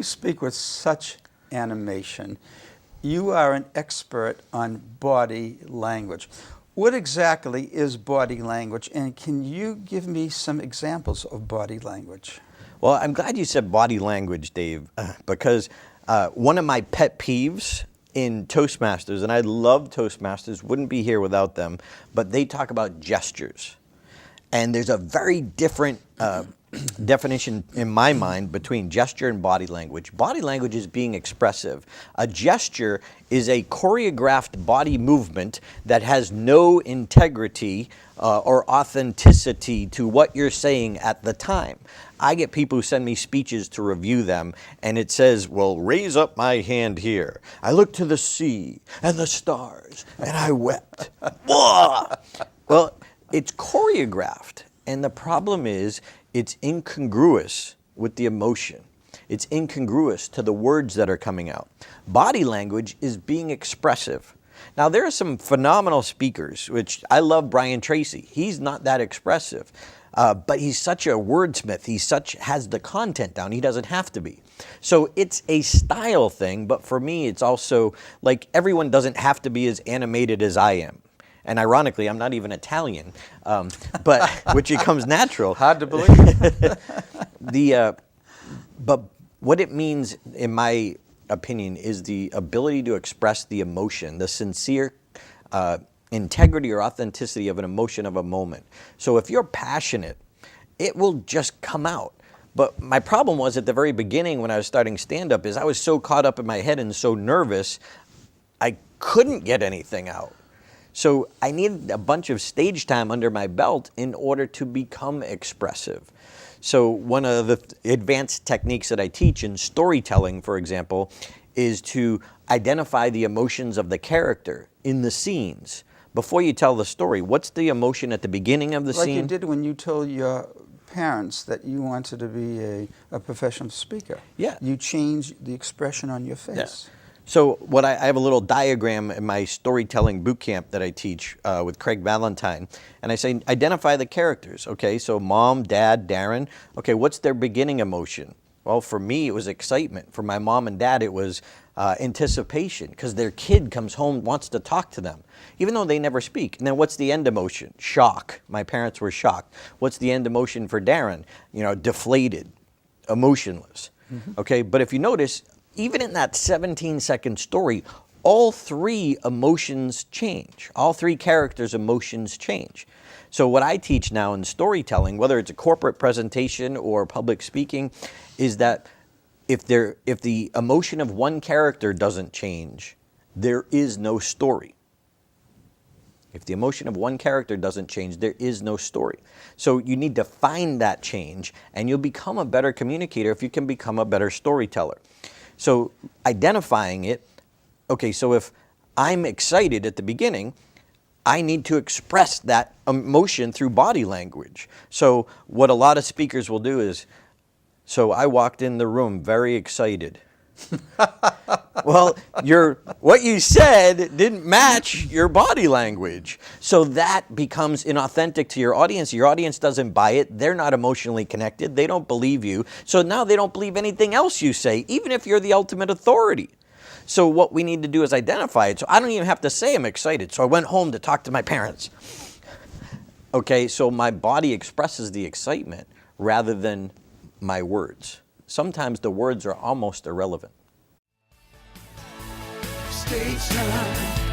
You speak with such animation. You are an expert on body language. What exactly is body language, and can you give me some examples of body language? Well, I'm glad you said body language, Dave, because one of my pet peeves in Toastmasters, and I love Toastmasters, wouldn't be here without them, but they talk about gestures. And there's a very different definition in my mind between gesture and body language. Body language is being expressive. A gesture is a choreographed body movement that has no integrity or authenticity to what you're saying at the time. I get people who send me speeches to review them, and it says, well, raise up my hand here. I looked to the sea and the stars, and I wept. Well, it's choreographed, and the problem is it's incongruous with the emotion. It's incongruous to the words that are coming out. Body language is being expressive. Now, there are some phenomenal speakers, which I love Brian Tracy. He's not that expressive, but he's such a wordsmith. He has the content down. He doesn't have to be. So it's a style thing, but for me, it's also like everyone doesn't have to be as animated as I am. And ironically, I'm not even Italian, but which it comes natural. Hard to believe. But what it means, in my opinion, is the ability to express the emotion, the sincere integrity or authenticity of an emotion of a moment. So if you're passionate, it will just come out. But my problem was at the very beginning when I was starting stand-up is I was so caught up in my head and so nervous, I couldn't get anything out. So I needed a bunch of stage time under my belt in order to become expressive. So one of the advanced techniques that I teach in storytelling, for example, is to identify the emotions of the character in the scenes. Before you tell the story, what's the emotion at the beginning of the scene? Like you did when you told your parents that you wanted to be a professional speaker. Yeah. You changed the expression on your face. Yeah. So I have a little diagram in my storytelling boot camp that I teach with Craig Valentine. And I say, identify the characters. Okay, so mom, dad, Darren. Okay, what's their beginning emotion? Well, for me, it was excitement. For my mom and dad, it was anticipation because their kid comes home, wants to talk to them, even though they never speak. And then what's the end emotion? Shock. My parents were shocked. What's the end emotion for Darren? You know, deflated, emotionless. Mm-hmm. Okay, but if you notice, even in that 17-second story, all three emotions change. All three characters' emotions change. So what I teach now in storytelling, whether it's a corporate presentation or public speaking, is that if the emotion of one character doesn't change, there is no story. If the emotion of one character doesn't change, there is no story. So you need to find that change, and you'll become a better communicator if you can become a better storyteller. So identifying it, okay, so if I'm excited at the beginning, I need to express that emotion through body language. So what a lot of speakers will do is, so I walked in the room very excited. Well, what you said didn't match your body language. So that becomes inauthentic to your audience. Your audience doesn't buy it. They're not emotionally connected. They don't believe you. So now they don't believe anything else you say, even if you're the ultimate authority. So what we need to do is identify it. So I don't even have to say I'm excited. So I went home to talk to my parents. Okay, so my body expresses the excitement rather than my words. Sometimes the words are almost irrelevant. Stage time.